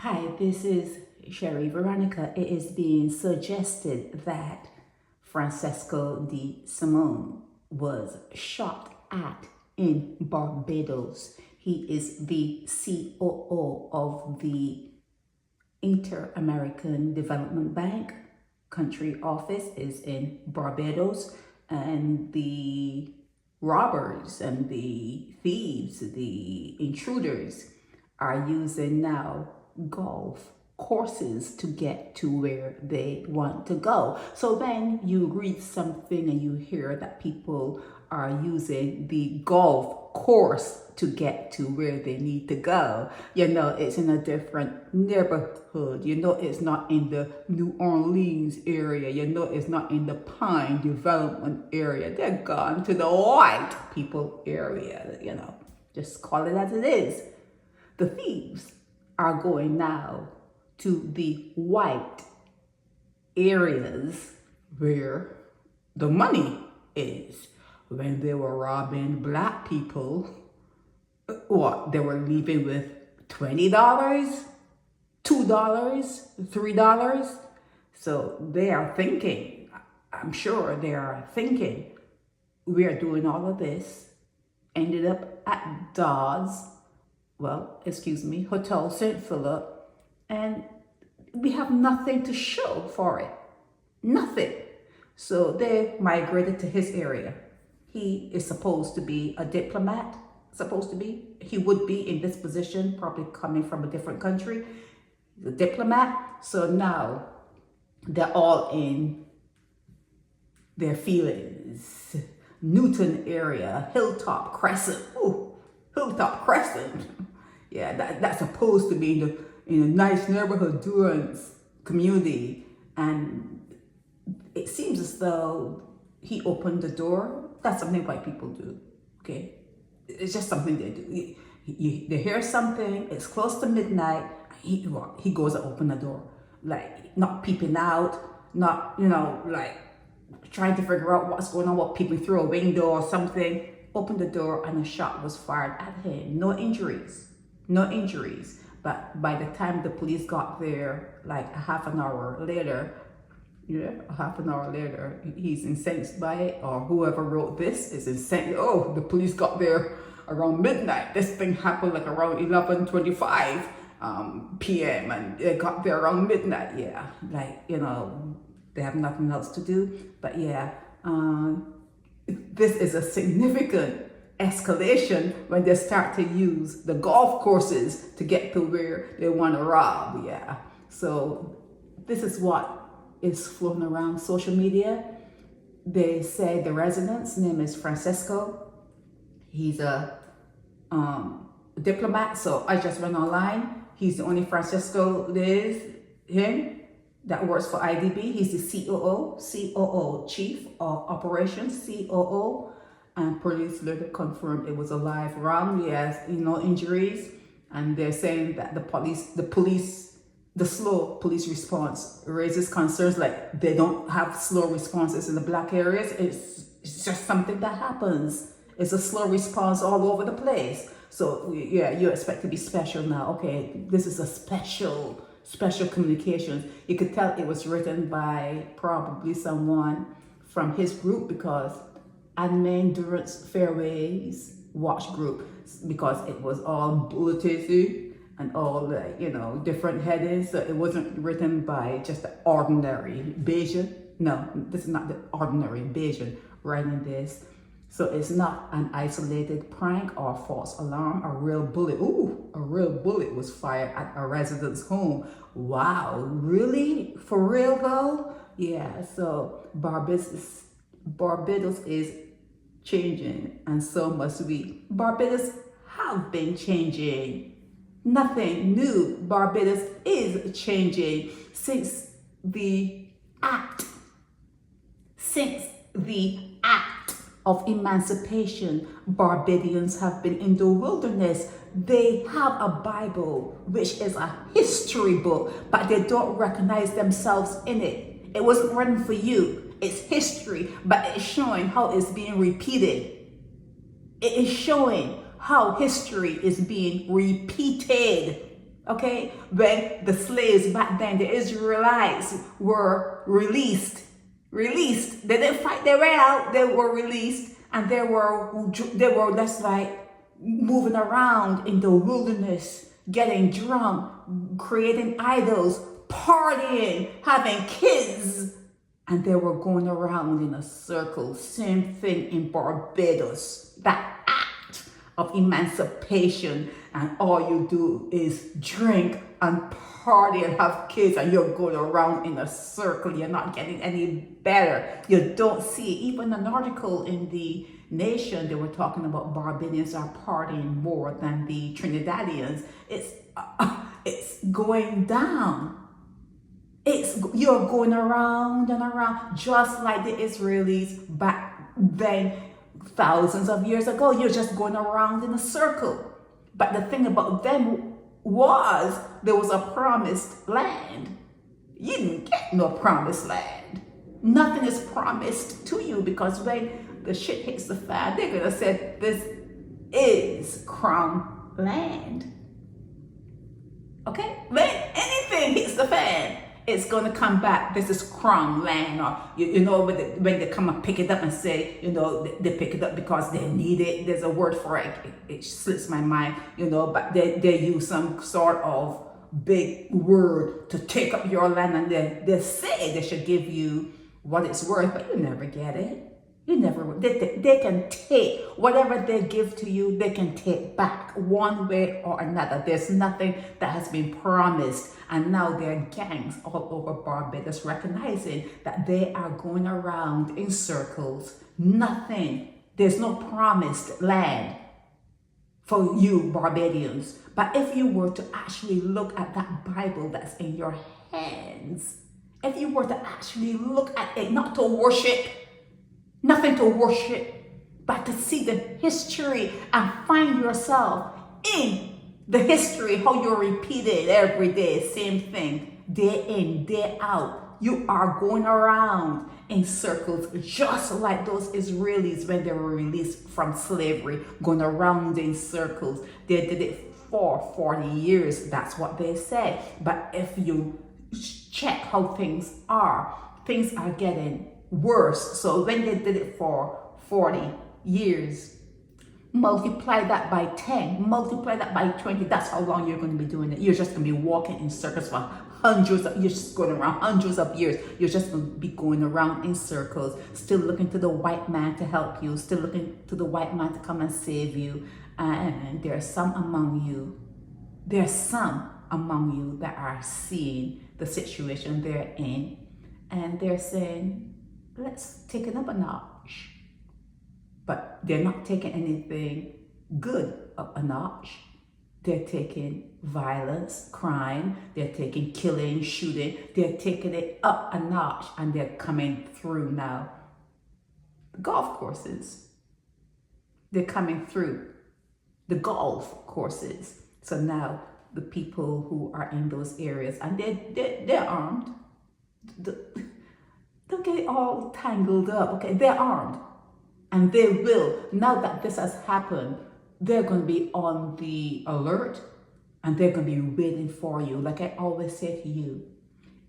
Hi, this is Sherry Veronica. It is being suggested that Francesco De Simone was shot at in Barbados. He is the COO of the Inter-American Development Bank. Country office is in Barbados, and the robbers and the thieves, the intruders, are using now golf courses to get to where they want to go. So when you read something and you hear that people are using the golf course to get to where they need to go, you know it's in a different neighborhood. You know it's not in the New Orleans area. You know it's not in the Pine Development area. They're gone to the white people area, you know. Just call it as it is. The thieves are going now to the white areas where the money is. When they were robbing black people, what, they were leaving with $20, $2, $3. So they are thinking, I'm sure they are thinking, we are doing all of this, ended up at Hotel St. Philip, and we have nothing to show for it. Nothing. So they migrated to his area. He is supposed to be a diplomat, He would be in this position, probably coming from a different country. The diplomat. So now they're all in their feelings. Newton area, Hilltop Crescent. Oh, Hilltop Crescent. Yeah, that's supposed to be in a nice neighborhood, Durance community. And it seems as though he opened the door. That's something white people do, okay? It's just something they do. They hear something, it's close to midnight, he goes and open the door. Like, not peeping out, not, like trying to figure out what's going on, what peeping through a window or something. Opened the door and a shot was fired at him. No injuries. But by the time the police got there, like a half an hour later, he's incensed by it, or whoever wrote this is incensed. Oh, the police got there around midnight. This thing happened like around 11:25 p.m. and they got there around midnight. Yeah, like, they have nothing else to do. But yeah, this is a significant escalation when they start to use the golf courses to get to where they want to rob. Yeah, so this is what is floating around social media. They say the resident's name is Francesco. He's a diplomat, so I just went online. He's the only Francesco that works for IDB. He's the COO, Chief of Operations, COO, and police later confirmed it was a live round. Yes, no injuries, and they're saying that the slow police response raises concerns, like they don't have slow responses in the black areas. It's just something that happens. It's a slow response all over the place. So yeah, you expect to be special now. Okay, this is a special communications. You could tell it was written by probably someone from his group, because admin Durance Fairways watch group, because it was all bulleted and all different headings. So it wasn't written by just the ordinary Bayesian. No, this is not the ordinary Bayesian writing this. So it's not an isolated prank or false alarm. A real bullet was fired at a resident's home. Wow, really? For real though? Yeah, so Barbados is changing, and so must we. Barbados have been changing. Nothing new. Barbados is changing since the act of emancipation. Barbadians have been in the wilderness. They have a Bible, which is a history book, but they don't recognize themselves in it. It wasn't written for you. It's history, but it's showing how it's being repeated. It is showing how history is being repeated. Okay, when the slaves back then, the Israelites were released. They didn't fight their way out. They were released, and they were just like moving around in the wilderness, getting drunk, creating idols, partying, having kids, and they were going around in a circle. Same thing in Barbados. That act of emancipation, and all you do is drink and party and have kids, and you're going around in a circle. You're not getting any better. You don't see even an article in the Nation. They were talking about Barbadians are partying more than the Trinidadians. It's going down. You're going around and around, just like the Israelis back then, thousands of years ago. You're just going around in a circle. But the thing about them was there was a promised land. You didn't get no promised land. Nothing is promised to you, because when the shit hits the fan, they're gonna say this is crown land. Okay? When anything hits the fan, it's gonna come back. This is crown land, or you know, when they come and pick it up and say, you know, they pick it up because they need it. There's a word for it. It slips my mind, you know, but they use some sort of big word to take up your land, and they say they should give you what it's worth, but you never get it. You never. They can take whatever they give to you. They can take back one way or another. There's nothing that has been promised, and now there are gangs all over Barbados recognizing that they are going around in circles. Nothing. There's no promised land for you Barbadians. But if you were to actually look at that Bible that's in your hands, if you were to actually look at it, not to worship, nothing to worship, but to see the history and find yourself in the history, how you repeat it every day, same thing, day in, day out. You are going around in circles, just like those Israelis when they were released from slavery, going around in circles. They did it for 40 years. That's what they said. But if you check how things are getting worse. So when they did it for 40 years, multiply that by 10, multiply that by 20, that's how long you're going to be doing it. You're just going to be walking in circles for you're just going around hundreds of years. You're just going to be going around in circles, still looking to the white man to help you, still looking to the white man to come and save you. And there's some among you that are seeing the situation they're in, and they're saying, let's take it up a notch. But they're not taking anything good up a notch. They're taking violence, crime, they're taking killing, shooting, they're taking it up a notch, and they're coming through now. The golf courses, they're coming through the golf courses. So now the people who are in those areas, and they're armed. Don't get all tangled up, okay? They're armed, and they will. Now that this has happened, they're going to be on the alert, and they're going to be waiting for you. Like I always say to you,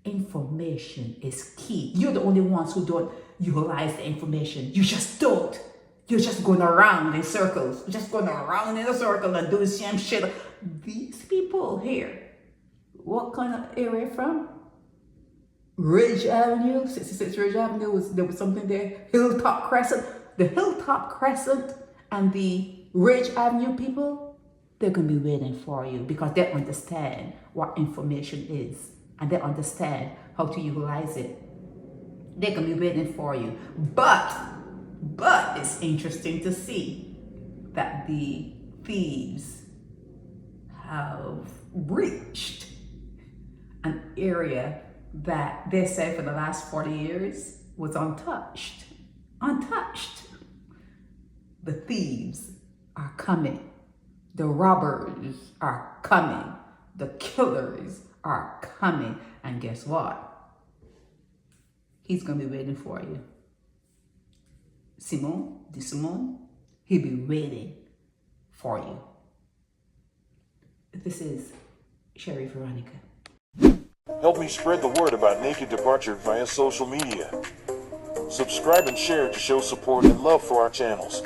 information is key. You're the only ones who don't utilize the information. You just don't. You're just going around in circles. You're just going around in a circle and doing the same shit. These people here, what kind of area from? Ridge Avenue, 66 Ridge Avenue, there was something there. Hilltop Crescent. The Hilltop Crescent and the Ridge Avenue people, they're going to be waiting for you, because they understand what information is, and they understand how to utilize it. They're going to be waiting for you. But it's interesting to see that the thieves have reached an area that they said for the last 40 years was untouched. Untouched. The thieves are coming. The robbers are coming. The killers are coming. And guess what? He's going to be waiting for you. De Simone, he'll be waiting for you. This is Sherry Veronica. Help me spread the word about Naked Departure via social media. Subscribe and share to show support and love for our channels.